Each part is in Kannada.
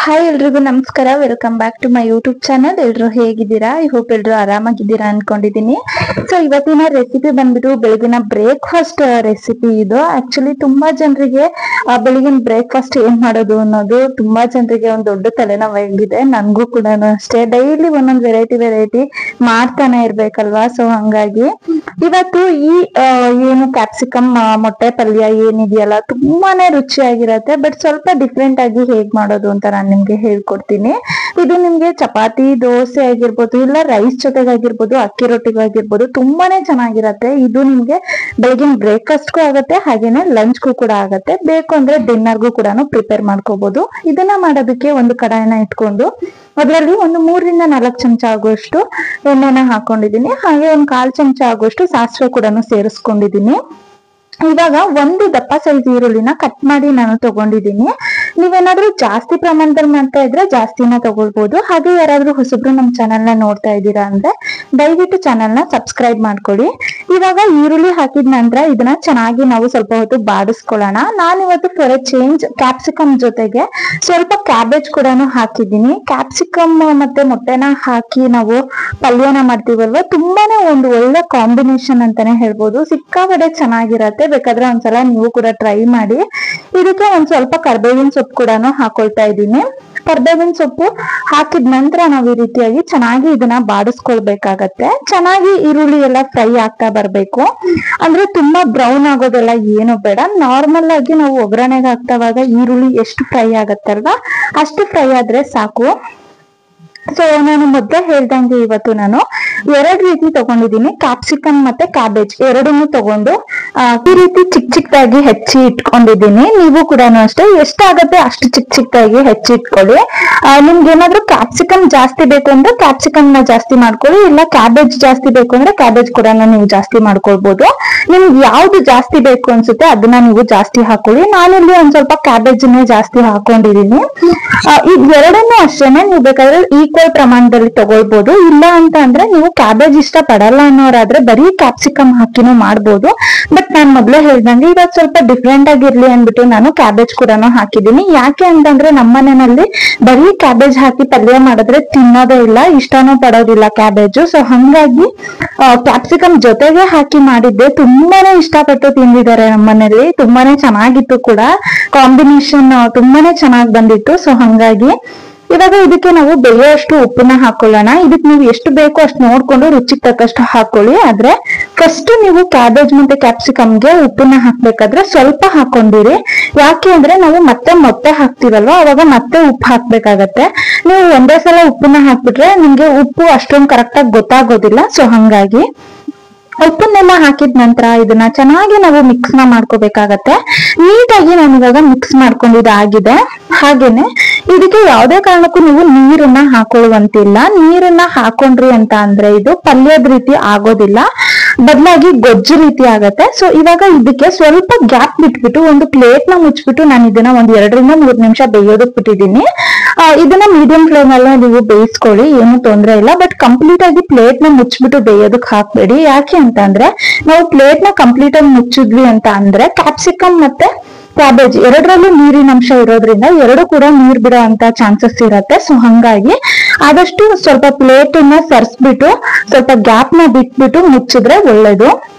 ಹಾಯ್ ಎಲ್ರಿಗೂ ನಮಸ್ಕಾರ. Welcome back to my YouTube channel. ಎಲ್ರು ಹೇಗಿದ್ದೀರಾ? ಐ ಹೋಪ್ ಎಲ್ರು ಆರಾಮಾಗಿದ್ದೀರಾ ಅನ್ಕೊಂಡಿದೀನಿ. ಸೊ ಇವತ್ತಿನ ರೆಸಿಪಿ ಬಂದ್ಬಿಟ್ಟು ಬೆಳಗಿನ ಬ್ರೇಕ್ಫಾಸ್ಟ್ ರೆಸಿಪಿ. ಇದು ಆಕ್ಚುಲಿ ತುಂಬಾ ಜನರಿಗೆ ಬೆಳಗಿನ ಬ್ರೇಕ್ಫಾಸ್ಟ್ ಏನ್ ಮಾಡೋದು ಅನ್ನೋದು ತುಂಬಾ ಜನರಿಗೆ ಒಂದು ದೊಡ್ಡ ತಲೆನೋವಾಗಿದೆ. ನನ್ಗೂ ಕೂಡ ಅಷ್ಟೇ. ಡೈಲಿ ಒಂದೊಂದು ವೆರೈಟಿ ಮಾಡ್ತಾನೆ ಇರ್ಬೇಕಲ್ವಾ. ಸೊ ಹಂಗಾಗಿ ಇವತ್ತು ಈ ಏನು ಕ್ಯಾಪ್ಸಿಕಮ್ ಮೊಟ್ಟೆ ಪಲ್ಯ ಏನಿದೆಯಲ್ಲ ತುಂಬಾನೇ ರುಚಿಯಾಗಿರತ್ತೆ. ಬಟ್ ಸ್ವಲ್ಪ ಡಿಫ್ರೆಂಟ್ ಆಗಿ ಹೇಗ್ ಮಾಡೋದು ಅಂತ ನಾನು ನಿಮ್ಗೆ ಹೇಳ್ಕೊಡ್ತೀನಿ. ಇದು ನಿಮ್ಗೆ ಚಪಾತಿ, ದೋಸೆ ಆಗಿರ್ಬೋದು, ಇಲ್ಲ ರೈಸ್ ಜೊತೆಗಾಗಿರ್ಬೋದು, ಅಕ್ಕಿ ರೊಟ್ಟಿಗಾಗಿರ್ಬೋದು, ತುಂಬಾನೇ ಚೆನ್ನಾಗಿರತ್ತೆ. ಇದು ನಿಮ್ಗೆ ಬೆಳಗಿನ ಬ್ರೇಕ್ಫಾಸ್ಟ್ಗೂ ಆಗತ್ತೆ, ಹಾಗೇನೆ ಲಂಚ್ಗೂ ಕೂಡ ಆಗತ್ತೆ. ಬೇಕು ಅಂದ್ರೆ ಡಿನ್ನರ್ಗೂ ಕೂಡ ಪ್ರಿಪೇರ್ ಮಾಡ್ಕೋಬಹುದು. ಇದನ್ನ ಮಾಡೋದಕ್ಕೆ ಒಂದು ಕಡಾಯಿನ ಇಟ್ಕೊಂಡು ಅದರಲ್ಲಿ ಒಂದು 3 ರಿಂದ 4 ಚಮಚ ಆಗುವಷ್ಟು ಎಣ್ಣೆನ ಹಾಕೊಂಡಿದೀನಿ. ಹಾಗೆ ಒಂದು 1/4 ಚಮಚ ಆಗುವಷ್ಟು ಸಾಸಿವೆ ಕೂಡ ಸೇರಿಸ್ಕೊಂಡಿದೀನಿ. ಇವಾಗ ಒಂದು ದಪ್ಪ ಸೈಜ್ ಈರುಳ್ಳಿನ ಕಟ್ ಮಾಡಿ ನಾನು ತಗೊಂಡಿದ್ದೀನಿ. ನೀವೇನಾದ್ರೂ ಜಾಸ್ತಿ ಪ್ರಮಾಣದಲ್ಲಿ ಮಾಡ್ತಾ ಇದ್ರೆ ಜಾಸ್ತಿನ ತಗೊಳ್ಬಹುದು. ಹಾಗೆ ಯಾರಾದ್ರೂ ಹೊಸಬ್ರು ನಮ್ಮ ಚಾನೆಲ್ ನ ನೋಡ್ತಾ ಇದ್ದೀರಾ ಅಂದ್ರೆ ದಯವಿಟ್ಟು ಚಾನೆಲ್ ನ ಸಬ್ಸ್ಕ್ರೈಬ್ ಮಾಡ್ಕೊಳ್ಳಿ. ಇವಾಗ ಈರುಳ್ಳಿ ಹಾಕಿದ ನಂತರ ಇದನ್ನ ಚೆನ್ನಾಗಿ ನಾವು ಸ್ವಲ್ಪ ಹೊತ್ತು ಬಾಡಿಸ್ಕೊಳ್ಳೋಣ. ನಾನಿವತ್ತು ಫಾರ್ ಎ ಚೇಂಜ್ ಕ್ಯಾಪ್ಸಿಕಮ್ ಜೊತೆಗೆ ಸ್ವಲ್ಪ ಕ್ಯಾಬೇಜ್ ಕೂಡ ಹಾಕಿದ್ದೀನಿ. ಕ್ಯಾಪ್ಸಿಕಮ್ ಮತ್ತೆ ಮೊಟ್ಟೆನ ಹಾಕಿ ನಾವು ಪಲ್ಯನ ಮಾಡ್ತೀವಲ್ವ, ತುಂಬಾನೇ ಒಂದು ಒಳ್ಳೆ ಕಾಂಬಿನೇಷನ್ ಅಂತಾನೆ ಹೇಳ್ಬೋದು. ಸಿಕ್ಕಾಪಟ್ಟೆ ಚೆನ್ನಾಗಿರತ್ತೆ. ಬೇಕಾದ್ರೆ ಒಂದ್ಸಲ ನೀವು ಕೂಡ ಟ್ರೈ ಮಾಡಿ. ಇದಕ್ಕೆ ಒಂದ್ ಸ್ವಲ್ಪ ಕರ್ಬೇವಿನ ಸೊಪ್ಪು ಕೂಡ ಹಾಕೊಳ್ತಾ ಇದ್ದೀನಿ. ಕರ್ಬೇವಿನ ಸೊಪ್ಪು ಹಾಕಿದ ನಂತರ ನಾವು ಈ ರೀತಿಯಾಗಿ ಚೆನ್ನಾಗಿ ಇದನ್ನ ಬಾಡಿಸ್ಕೊಳ್ಬೇಕಾಗತ್ತೆ. ಚೆನ್ನಾಗಿ ಈರುಳ್ಳಿ ಎಲ್ಲ ಫ್ರೈ ಆಗ್ತಾ ಬರ್ಬೇಕು. ಅಂದ್ರೆ ತುಂಬಾ ಬ್ರೌನ್ ಆಗೋದೆಲ್ಲ ಏನು ಬೇಡ. ನಾರ್ಮಲ್ ಆಗಿ ನಾವು ಒಗ್ಗರಣೆಗೆ ಹಾಕ್ತವಾಗ ಈರುಳ್ಳಿ ಎಷ್ಟು ಫ್ರೈ ಆಗತ್ತಲ್ವಾ ಅಷ್ಟು ಫ್ರೈ ಆದ್ರೆ ಸಾಕು. ಸೊ ನಾನು ಮೊದಲೇ ಹೇಳ್ದಂಗೆ ಇವತ್ತು ನಾನು 2 ರೀತಿ ತಗೊಂಡಿದ್ದೀನಿ. ಕ್ಯಾಪ್ಸಿಕಮ್ ಮತ್ತೆ ಕ್ಯಾಬೇಜ್ ಎರಡನ್ನೂ ತಗೊಂಡು ಈ ರೀತಿ ಚಿಕ್ಕದಾಗಿ ಹೆಚ್ಚಿ ಇಟ್ಕೊಂಡಿದ್ದೀನಿ. ನೀವು ಕೂಡ ಅಷ್ಟೇ ಎಷ್ಟಾಗತ್ತೆ ಅಷ್ಟು ಚಿಕ್ಕದಾಗಿ ಹೆಚ್ಚಿ ಇಟ್ಕೊಳ್ಳಿ. ನಿಮ್ಗೆ ಏನಾದ್ರೂ ಕ್ಯಾಪ್ಸಿಕಮ್ ಜಾಸ್ತಿ ಬೇಕು ಅಂದ್ರೆ ಕ್ಯಾಪ್ಸಿಕಮ್ ನ ಜಾಸ್ತಿ ಮಾಡ್ಕೊಳ್ಳಿ, ಇಲ್ಲ ಕ್ಯಾಬೇಜ್ ಜಾಸ್ತಿ ಬೇಕು ಅಂದ್ರೆ ಕ್ಯಾಬೇಜ್ ಕೂಡ ನೀವು ಜಾಸ್ತಿ ಮಾಡ್ಕೊಳ್ಬಹುದು. ನಿಮ್ಗೆ ಯಾವ್ದು ಜಾಸ್ತಿ ಬೇಕು ಅನ್ಸುತ್ತೆ ಅದನ್ನ ನೀವು ಜಾಸ್ತಿ ಹಾಕೊಳ್ಳಿ. ನಾನಿಲ್ಲಿ ಒಂದ್ ಸ್ವಲ್ಪ ಕ್ಯಾಬೇಜ್ ಜಾಸ್ತಿ ಹಾಕೊಂಡಿದೀನಿ. ಇದು ಎರಡನ್ನೂ ಅಷ್ಟೇನೆ ನೀವು ಬೇಕಾದ್ರೆ ಈಕ್ವಲ್ ಪ್ರಮಾಣದಲ್ಲಿ ತಗೊಳ್ಬಹುದು. ಇಲ್ಲ ಅಂತ ಅಂದ್ರೆ ನೀವು ಕ್ಯಾಬೇಜ್ ಇಷ್ಟ ಪಡಲ್ಲ ಅನ್ನೋರಾದ್ರೆ ಬರೀ ಕ್ಯಾಪ್ಸಿಕಮ್ ಹಾಕಿನೂ ಮಾಡ್ಬೋದು. ಬಟ್ ನಾನ್ ಮೊದ್ಲೇ ಹೇಳ್ದಂಗೆ ಇವಾಗ ಸ್ವಲ್ಪ ಡಿಫ್ರೆಂಟ್ ಆಗಿರ್ಲಿ ಅಂದ್ಬಿಟ್ಟು ನಾನು ಕ್ಯಾಬೇಜ್ ಕೂಡ ಹಾಕಿದ್ದೀನಿ. ಯಾಕೆ ಅಂತಂದ್ರೆ ನಮ್ಮನೆಯಲ್ಲಿ ಬರೀ ಕ್ಯಾಬೇಜ್ ಹಾಕಿ ಪಲ್ಯ ಮಾಡಿದ್ರೆ ತಿನ್ನೋದೇ ಇಲ್ಲ, ಇಷ್ಟನೂ ಪಡೋದಿಲ್ಲ ಕ್ಯಾಬೇಜ್. ಸೊ ಹಂಗಾಗಿ ಕ್ಯಾಪ್ಸಿಕಮ್ ಜೊತೆಗೆ ಹಾಕಿ ಮಾಡಿದ್ದೆ. ತುಂಬಾನೇ ಇಷ್ಟಪಟ್ಟು ತಿಂದಿದ್ದಾರೆ ನಮ್ಮನೇಲಿ. ತುಂಬಾನೇ ಚೆನ್ನಾಗಿತ್ತು ಕೂಡ, ಕಾಂಬಿನೇಷನ್ ತುಂಬಾನೇ ಚೆನ್ನಾಗಿ ಬಂದಿತ್ತು. ಸೊ ಹಂಗಾಗಿ ಇವಾಗ ಇದಕ್ಕೆ ನಾವು ಬೇಯೋಷ್ಟು ಉಪ್ಪನ್ನ ಹಾಕೊಳ್ಳೋಣ. ಇದಕ್ಕೆ ನೀವು ಎಷ್ಟು ಬೇಕೋ ಅಷ್ಟು ನೋಡ್ಕೊಂಡು ರುಚಿಗೆ ತಕ್ಕಷ್ಟು ಹಾಕೊಳ್ಳಿ. ಆದ್ರೆ ಫಸ್ಟ್ ನೀವು ಕ್ಯಾಬೇಜ್ ಮತ್ತೆ ಕ್ಯಾಪ್ಸಿಕಮ್ಗೆ ಉಪ್ಪನ್ನ ಹಾಕ್ಬೇಕಾದ್ರೆ ಸ್ವಲ್ಪ ಹಾಕೊಂಡಿರಿ. ಯಾಕೆ ಅಂದ್ರೆ ನಾವು ಮತ್ತೆ ಮೊಟ್ಟೆ ಹಾಕ್ತಿವಲ್ವಾ ಅವಾಗ ಮತ್ತೆ ಉಪ್ಪು ಹಾಕ್ಬೇಕಾಗತ್ತೆ. ನೀವು ಒಂದೇ ಸಲ ಉಪ್ಪನ್ನ ಹಾಕ್ಬಿಟ್ರೆ ನಿಮ್ಗೆ ಉಪ್ಪು ಅಷ್ಟೊಂದು ಕರೆಕ್ಟ್ ಆಗಿ ಗೊತ್ತಾಗೋದಿಲ್ಲ. ಸೊ ಹಂಗಾಗಿ ಉಪ್ಪನ್ನೆಲ್ಲ ಹಾಕಿದ ನಂತರ ಇದನ್ನ ಚೆನ್ನಾಗಿ ನಾವು ಮಿಕ್ಸ್ ಮಾಡ್ಕೋಬೇಕಾಗತ್ತೆ. ನೀಟಾಗಿ ನಾನು ಇವಾಗ ಮಿಕ್ಸ್ ಮಾಡ್ಕೊಂಡಿದ್ದಾಗಿದೆ. ಹಾಗೇನೆ ಇದಕ್ಕೆ ಯಾವುದೇ ಕಾರಣಕ್ಕೂ ನೀವು ನೀರನ್ನ ಹಾಕೊಳ್ಳುವಂತಿಲ್ಲ. ನೀರನ್ನ ಹಾಕೊಂಡ್ರಿ ಅಂತ ಅಂದ್ರೆ ಇದು ಪಲ್ಯದ ರೀತಿ ಆಗೋದಿಲ್ಲ, ಬದಲಾಗಿ ಗೊಜ್ಜು ರೀತಿ ಆಗತ್ತೆ. ಸೊ ಇವಾಗ ಇದಕ್ಕೆ ಸ್ವಲ್ಪ ಗ್ಯಾಪ್ ಬಿಟ್ಬಿಟ್ಟು ಒಂದು ಪ್ಲೇಟ್ ನ ಮುಚ್ಚಿಬಿಟ್ಟು ನಾನು ಇದನ್ನ ಒಂದ್ 2 ರಿಂದ 3 ನಿಮಿಷ ಬೇಯೋದಕ್ ಬಿಟ್ಟಿದ್ದೀನಿ. ಇದನ್ನ ಮೀಡಿಯಂ ಫ್ಲೇಮ್ ಅಲ್ಲೇ ನೀವು ಬೇಯಿಸ್ಕೊಳ್ಳಿ, ಏನು ತೊಂದ್ರೆ ಇಲ್ಲ. ಬಟ್ ಕಂಪ್ಲೀಟ್ ಆಗಿ ಪ್ಲೇಟ್ ನ ಮುಚ್ಚಿಬಿಟ್ಟು ಬೇಯೋದಕ್ ಹಾಕ್ಬೇಡಿ. ಯಾಕೆ ಅಂತ ಅಂದ್ರೆ ನಾವು ಪ್ಲೇಟ್ ನ ಕಂಪ್ಲೀಟ್ ಆಗಿ ಮುಚ್ಚಿದ್ವಿ ಅಂತ ಅಂದ್ರೆ ಕ್ಯಾಪ್ಸಿಕಮ್ ಮತ್ತೆ ಕ್ಯಾಬೇಜ್ ಎರಡರಲ್ಲೂ ನೀರಿನ ಅಂಶ ಇರೋದ್ರಿಂದ ಎರಡು ಕೂಡ ನೀರ್ ಬಿಡೋ ಅಂತ ಚಾನ್ಸಸ್ ಇರತ್ತೆ. ಸೊ ಹಂಗಾಗಿ ಆದಷ್ಟು ಸ್ವಲ್ಪ ಪ್ಲೇಟ್ ಅನ್ನ ಸರಿಸ್ಬಿಟ್ಟು ಸ್ವಲ್ಪ ಗ್ಯಾಪ್ ನ ಬಿಟ್ಬಿಟ್ಟು ಮುಚ್ಚಿದ್ರೆ ಒಳ್ಳೇದು.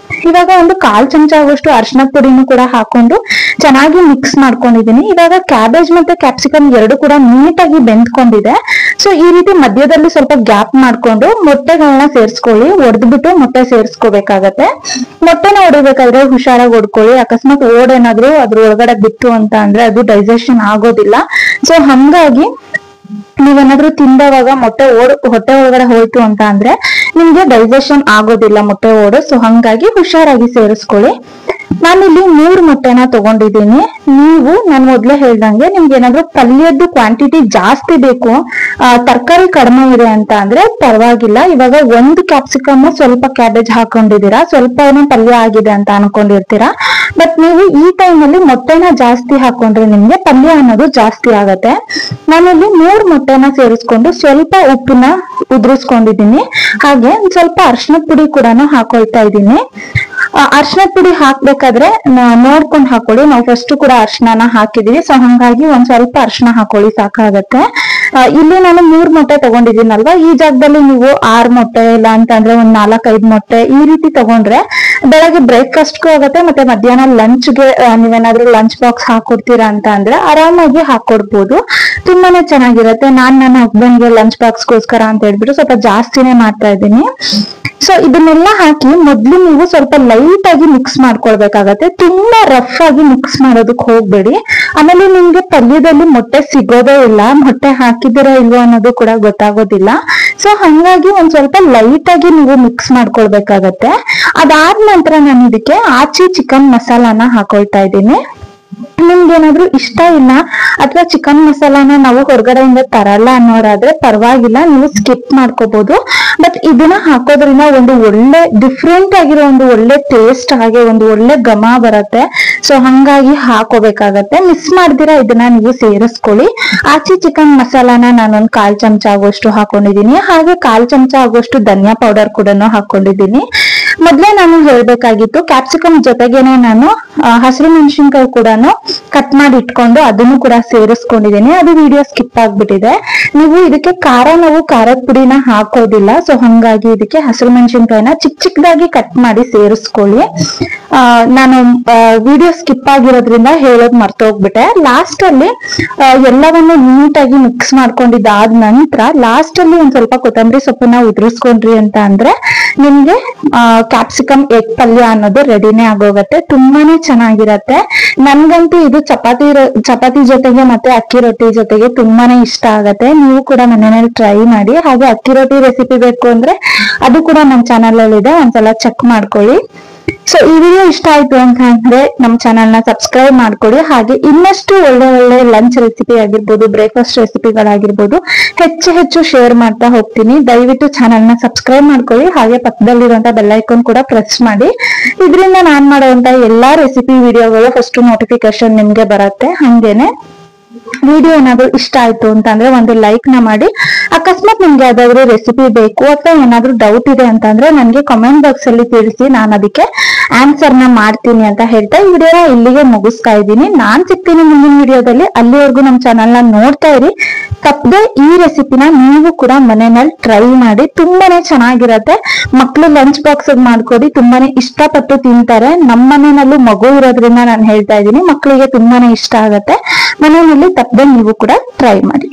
ಇವಾಗ ಒಂದು 1/4 ಚಮಚ ಆಗುವಷ್ಟು ಅರಿಶಿನ ಪುಡಿನೂ ಕೂಡ ಹಾಕೊಂಡು ಚೆನ್ನಾಗಿ ಮಿಕ್ಸ್ ಮಾಡ್ಕೊಂಡಿದೀನಿ. ಇವಾಗ ಕ್ಯಾಬೇಜ್ ಮತ್ತೆ ಕ್ಯಾಪ್ಸಿಕಮ್ ಎರಡು ಕೂಡ ನೀಟಾಗಿ ಬೆಂದ್ಕೊಂಡಿದೆ. ಸೊ ಈ ರೀತಿ ಮಧ್ಯದಲ್ಲಿ ಸ್ವಲ್ಪ ಗ್ಯಾಪ್ ಮಾಡ್ಕೊಂಡು ಮೊಟ್ಟೆಗಳನ್ನ ಸೇರಿಸ್ಕೊಳ್ಳಿ. ಒಡೆದ್ಬಿಟ್ಟು ಮೊಟ್ಟೆ ಸೇರಿಸ್ಕೋಬೇಕಾಗತ್ತೆ. ಮೊಟ್ಟೆನ ಹೊಡಿಬೇಕಾದ್ರೆ ಹುಷಾರಾಗಿ ಹೊಡ್ಕೊಳ್ಳಿ. ಅಕಸ್ಮಾತ್ ಓಡೇನಾದ್ರೂ ಅದ್ರ ಒಳಗಡೆ ಬಿತ್ತು ಅಂತ ಅಂದ್ರೆ ಅದು ಡೈಜೆಷನ್ ಆಗೋದಿಲ್ಲ. ಸೊ ಹಂಗಾಗಿ ನೀವೇನಾದ್ರೂ ತಿಂದವಾಗ ಮೊಟ್ಟೆ ಹೊಟ್ಟೆ ಒಳಗಡೆ ಹೋಯ್ತು ಅಂತ ಅಂದ್ರೆ ನಿಮ್ಗೆ ಡೈಜೆಷನ್ ಆಗೋದಿಲ್ಲ ಮೊಟ್ಟೆ ಓಡು. ಸೊ ಹಂಗಾಗಿ ಹುಷಾರಾಗಿ ಸೇರಿಸ್ಕೊಳ್ಳಿ. ನಾನಿಲ್ಲಿ 3 ಮೊಟ್ಟೆನ ತಗೊಂಡಿದ್ದೀನಿ. ನೀವು ನಾನು ಮೊದ್ಲೇ ಹೇಳ್ದಂಗೆ ನಿಮ್ಗೆ ಏನಾದ್ರೂ ಪಲ್ಯದ್ದು ಕ್ವಾಂಟಿಟಿ ಜಾಸ್ತಿ ಬೇಕು, ತರಕಾರಿ ಕಡಿಮೆ ಇದೆ ಅಂತ ಅಂದ್ರೆ ಪರವಾಗಿಲ್ಲ. ಇವಾಗ ಒಂದು ಕ್ಯಾಪ್ಸಿಕಮ್ ಸ್ವಲ್ಪ ಕ್ಯಾಬೇಜ್ ಹಾಕೊಂಡಿದ್ದೀರಾ, ಸ್ವಲ್ಪ ಪಲ್ಯ ಆಗಿದೆ ಅಂತ ಅನ್ಕೊಂಡಿರ್ತೀರಾ. ಬಟ್ ನೀವು ಈ ಟೈಮ್ ಅಲ್ಲಿ ಮೊಟ್ಟೆನ ಜಾಸ್ತಿ ಹಾಕೊಂಡ್ರೆ ನಿಮ್ಗೆ ಪಲ್ಯ ಅನ್ನೋದು ಜಾಸ್ತಿ ಆಗತ್ತೆ. ನಾನಿಲ್ಲಿ 3 ಮೊಟ್ಟೆನ ಸೇರಿಸ್ಕೊಂಡು ಸ್ವಲ್ಪ ಉಪ್ಪನ್ನ ಉದುರಿಸ್ಕೊಂಡಿದ್ದೀನಿ. ಹಾಗೆ ಸ್ವಲ್ಪ ಅರಿಶಿನ ಪುಡಿ ಕೂಡ ಹಾಕೊಳ್ತಾ ಇದ್ದೀನಿ. ಅರ್ಶಿನ ಪುಡಿ ಹಾಕ್ಬೇಕಾದ್ರೆ ನೋಡ್ಕೊಂಡು ಹಾಕೊಳ್ಳಿ. ನಾವು ಫಸ್ಟ್ ಕೂಡ ಅರ್ಶಿನ ಹಾಕಿದೀವಿ, ಸೊ ಹಂಗಾಗಿ ಒಂದ್ ಸ್ವಲ್ಪ ಅರ್ಶಿನ ಹಾಕೊಳ್ಳಿ ಸಾಕಾಗತ್ತೆ. ಇಲ್ಲಿ ನಾನು 3 ಮೊಟ್ಟೆ ತಗೊಂಡಿದ್ದೀನಲ್ವಾ, ಈ ಜಾಗದಲ್ಲಿ ನೀವು 6 ಮೊಟ್ಟೆ ಇಲ್ಲ ಅಂತಂದ್ರೆ ಒಂದ್ 4-5 ಮೊಟ್ಟೆ ಈ ರೀತಿ ತಗೊಂಡ್ರೆ ಬೆಳಗ್ಗೆ ಬ್ರೇಕ್ಫಾಸ್ಟ್ಗೂ ಆಗುತ್ತೆ, ಮತ್ತೆ ಮಧ್ಯಾಹ್ನ ಲಂಚ್ಗೆ ನೀವೇನಾದ್ರೂ ಲಂಚ್ ಬಾಕ್ಸ್ ಹಾಕೊಡ್ತೀರಾ ಅಂತ ಅಂದ್ರೆ ಆರಾಮಾಗಿ ಹಾಕೊಡ್ಬೋದು. ತುಂಬಾನೇ ಚೆನ್ನಾಗಿರುತ್ತೆ. ನನ್ನ ಹಸ್ಬೆಂಡ್ಗೆ ಲಂಚ್ ಬಾಕ್ಸ್ಗೋಸ್ಕರ ಅಂತ ಹೇಳ್ಬಿಟ್ಟು ಸ್ವಲ್ಪ ಜಾಸ್ತಿನೇ ಮಾಡ್ತಾ ಇದ್ದೀನಿ. ಸೊ ಇದನ್ನೆಲ್ಲ ಹಾಕಿ ಮೊದ್ಲು ನೀವು ಸ್ವಲ್ಪ ಲೈಟ್ ಆಗಿ ಮಿಕ್ಸ್ ಮಾಡ್ಕೊಳ್ಬೇಕಾಗತ್ತೆ. ತುಂಬಾ ರಫ್ ಆಗಿ ಮಿಕ್ಸ್ ಮಾಡೋದಕ್ಕೆ ಹೋಗ್ಬೇಡಿ. ಆಮೇಲೆ ನಿಮ್ಗೆ ಪಲ್ಯದಲ್ಲಿ ಮೊಟ್ಟೆ ಸಿಗೋದೇ ಇಲ್ಲ, ಮೊಟ್ಟೆ ಹಾಕಿದಿರೋ ಇಲ್ವೋ ಅನ್ನೋದು ಕೂಡ ಗೊತ್ತಾಗೋದಿಲ್ಲ. ಸೊ ಹಂಗಾಗಿ ಒಂದ್ ಸ್ವಲ್ಪ ಲೈಟ್ ಆಗಿ ನೀವು ಮಿಕ್ಸ್ ಮಾಡ್ಕೊಳ್ಬೇಕಾಗತ್ತೆ. ಅದಾದ ನಂತರ ನಾನು ಇದಕ್ಕೆ ಆಚಿ ಚಿಕನ್ ಮಸಾಲಾನ ಹಾಕೊಳ್ತಾ ಇದ್ದೀನಿ. ನಿಮ್ಗೆ ಏನಾದ್ರೂ ಇಷ್ಟ ಇಲ್ಲ ಅಥವಾ ಚಿಕನ್ ಮಸಾಲಾನ ನಾವು ಹೊರಗಡೆಯಿಂದ ತರಲ್ಲ ಅನ್ನೋರಾದ್ರೆ ಪರವಾಗಿಲ್ಲ, ನೀವು ಸ್ಕಿಪ್ ಮಾಡ್ಕೋಬಹುದು. ಬಟ್ ಇದನ್ನ ಹಾಕೋದ್ರಿಂದ ಒಂದು ಒಳ್ಳೆ ಡಿಫ್ರೆಂಟ್ ಆಗಿರೋ ಒಂದು ಒಳ್ಳೆ ಟೇಸ್ಟ್, ಹಾಗೆ ಒಂದು ಒಳ್ಳೆ ಘಮ ಬರುತ್ತೆ. ಸೊ ಹಂಗಾಗಿ ಹಾಕೋಬೇಕಾಗತ್ತೆ. ಮಿಸ್ ಮಾಡ್ದಿರಾ ಇದನ್ನ ನೀವು ಸೇರಿಸ್ಕೊಳ್ಳಿ. ಆಚಿ ಚಿಕನ್ ಮಸಾಲಾನ ನಾನೊಂದು 1/4 ಚಮಚ ಆಗೋಷ್ಟು ಹಾಕೊಂಡಿದೀನಿ. ಹಾಗೆ 1/4 ಚಮಚ ಆಗೋಷ್ಟು ಧನಿಯಾ ಪೌಡರ್ ಕೂಡ ಹಾಕೊಂಡಿದ್ದೀನಿ. ಮೊದ್ಲೇ ನಾನು ಹೇಳ್ಬೇಕಾಗಿತ್ತು, ಕ್ಯಾಪ್ಸಿಕಮ್ ಜೊತೆಗೇನೆ ನಾನು ಹಸಿರು ಮೆಣಸಿನ್ಕಾಯಿ ಕೂಡ ಕಟ್ ಮಾಡಿ ಇಟ್ಕೊಂಡು ಅದನ್ನು ಕೂಡ ಸೇರಿಸ್ಕೊಂಡಿದ್ದೀನಿ. ಅದು ವಿಡಿಯೋ ಸ್ಕಿಪ್ ಆಗ್ಬಿಟ್ಟಿದೆ. ನೀವು ಇದಕ್ಕೆ ನಾವು ಖಾರದ ಪುಡಿನ ಹಾಕೋದಿಲ್ಲ, ಸೊ ಹಂಗಾಗಿ ಇದಕ್ಕೆ ಹಸಿರು ಮೆಣಸಿನ್ಕಾಯಿನ ಚಿಕ್ಕದಾಗಿ ಕಟ್ ಮಾಡಿ ಸೇರಿಸ್ಕೊಳ್ಳಿ. ನಾನು ವಿಡಿಯೋ ಸ್ಕಿಪ್ ಆಗಿರೋದ್ರಿಂದ ಹೇಳೋದ್ ಮರ್ತೋಗ್ಬಿಟ್ಟೆ. ಲಾಸ್ಟ್ ಅಲ್ಲಿ ಎಲ್ಲವನ್ನು ನೀಟಾಗಿ ಮಿಕ್ಸ್ ಮಾಡ್ಕೊಂಡಿದ್ದಾದ ನಂತರ ಲಾಸ್ಟ್ ಅಲ್ಲಿ ಒಂದ್ ಸ್ವಲ್ಪ ಕೊತ್ತಂಬರಿ ಸೊಪ್ಪನ್ನ ಉದುರಿಸ್ಕೊಂಡ್ರಿ ಅಂತ ಅಂದ್ರೆ ನಿಮ್ಗೆ ಕ್ಯಾಪ್ಸಿಕಮ್ ಎಗ್ ಪಲ್ಯ ಅನ್ನೋದು ರೆಡಿನೇ ಆಗೋಗತ್ತೆ. ತುಂಬಾನೇ ಚೆನ್ನಾಗಿರತ್ತೆ. ನನ್ಗಂತೂ ಇದು ಚಪಾತಿ ಜೊತೆಗೆ ಮತ್ತೆ ಅಕ್ಕಿ ರೊಟ್ಟಿ ಜೊತೆಗೆ ತುಂಬಾನೇ ಇಷ್ಟ ಆಗತ್ತೆ. ನೀವು ಕೂಡ ಮನೆಯಲ್ಲಿ ಟ್ರೈ ಮಾಡಿ. ಹಾಗೆ ಅಕ್ಕಿ ರೊಟ್ಟಿ ರೆಸಿಪಿ ಬೇಕು ಅಂದ್ರೆ ಅದು ಕೂಡ ನಮ್ಮ ಚಾನಲ್ ಅಲ್ಲಿ ಇದೆ, ಒಂದ್ಸಲ ಚೆಕ್ ಮಾಡ್ಕೊಳ್ಳಿ. ಸೊ ಈ ವಿಡಿಯೋ ಇಷ್ಟ ಆಯ್ತು ಅಂತ ಅಂದ್ರೆ ನಮ್ಮ ಚಾನಲ್ ನ ಸಬ್ಸ್ಕ್ರೈಬ್ ಮಾಡ್ಕೊಳ್ಳಿ. ಹಾಗೆ ಇನ್ನಷ್ಟು ಒಳ್ಳೆ ಲಂಚ್ ರೆಸಿಪಿ ಆಗಿರ್ಬೋದು, ಬ್ರೇಕ್ಫಾಸ್ಟ್ ರೆಸಿಪಿಗಳಾಗಿರ್ಬೋದು ಹೆಚ್ಚು ಶೇರ್ ಮಾಡ್ತಾ ಹೋಗ್ತೀನಿ. ದಯವಿಟ್ಟು ಚಾನಲ್ ನ ಸಬ್ಸ್ಕ್ರೈಬ್ ಮಾಡ್ಕೊಳ್ಳಿ. ಹಾಗೆ ಪಕ್ಕದಲ್ಲಿರುವಂತ ಬೆಲ್ ಐಕಾನ್ ಕೂಡ ಪ್ರೆಸ್ ಮಾಡಿ. ಇದರಿಂದ ನಾನ್ ಮಾಡುವಂತ ಎಲ್ಲಾ ರೆಸಿಪಿ ವಿಡಿಯೋಗಳು ಫಸ್ಟ್ ನೋಟಿಫಿಕೇಶನ್ ನಿಮ್ಗೆ ಬರುತ್ತೆ. ಹಂಗೇನೆ ವಿಡಿಯೋ ಏನಾದ್ರು ಇಷ್ಟ ಆಯ್ತು ಅಂತಂದ್ರೆ ಒಂದು ಲೈಕ್ ನ ಮಾಡಿ. ಅಕಸ್ಮಾತ್ ನಿಮ್ಗೆ ಯಾವ್ದಾದ್ರು ರೆಸಿಪಿ ಬೇಕು ಅಥವಾ ಏನಾದ್ರು ಡೌಟ್ ಇದೆ ಅಂತಂದ್ರೆ ನನ್ಗೆ ಕಾಮೆಂಟ್ ಬಾಕ್ಸ್ ಅಲ್ಲಿ ತಿಳಿಸಿ, ನಾನು ಅದಕ್ಕೆ ಆನ್ಸರ್ ನ ಮಾಡ್ತೀನಿ ಅಂತ ಹೇಳ್ತಾ ಈ ವಿಡಿಯೋನ ಇಲ್ಲಿಗೆ ಮುಗಿಸ್ತಾ ಇದ್ದೀನಿ. ನಾನ್ ಸಿಗ್ತೀನಿ ಮುಂದಿನ ವಿಡಿಯೋದಲ್ಲಿ. ಅಲ್ಲಿವರೆಗೂ ನಮ್ಮ ಚಾನಲ್ ನ ನೋಡ್ತಾ ಇರಿ. ತಪ್ಪದೆ ಈ ರೆಸಿಪಿನ ನೀವು ಕೂಡ ಮನೆಯಲ್ಲಿ ಟ್ರೈ ಮಾಡಿ. ತುಂಬಾನೇ ಚೆನ್ನಾಗಿರತ್ತೆ. ಮಕ್ಳು ಲಂಚ್ ಬಾಕ್ಸ್ ಮಾಡ್ಕೊಡಿ, ತುಂಬಾನೇ ಇಷ್ಟಪಟ್ಟು ತಿಂತಾರೆ. ನಮ್ಮ ಮನೆಯಲ್ಲೂ ಮಗು ಇರೋದ್ರಿಂದ ನಾನು ಹೇಳ್ತಾ ಇದ್ದೀನಿ, ಮಕ್ಕಳಿಗೆ ತುಂಬಾನೇ ಇಷ್ಟ ಆಗತ್ತೆ. ಮನೆಯಲ್ಲಿ ತಪ್ಪದೆ ನೀವು ಕೂಡ ಟ್ರೈ ಮಾಡಿ.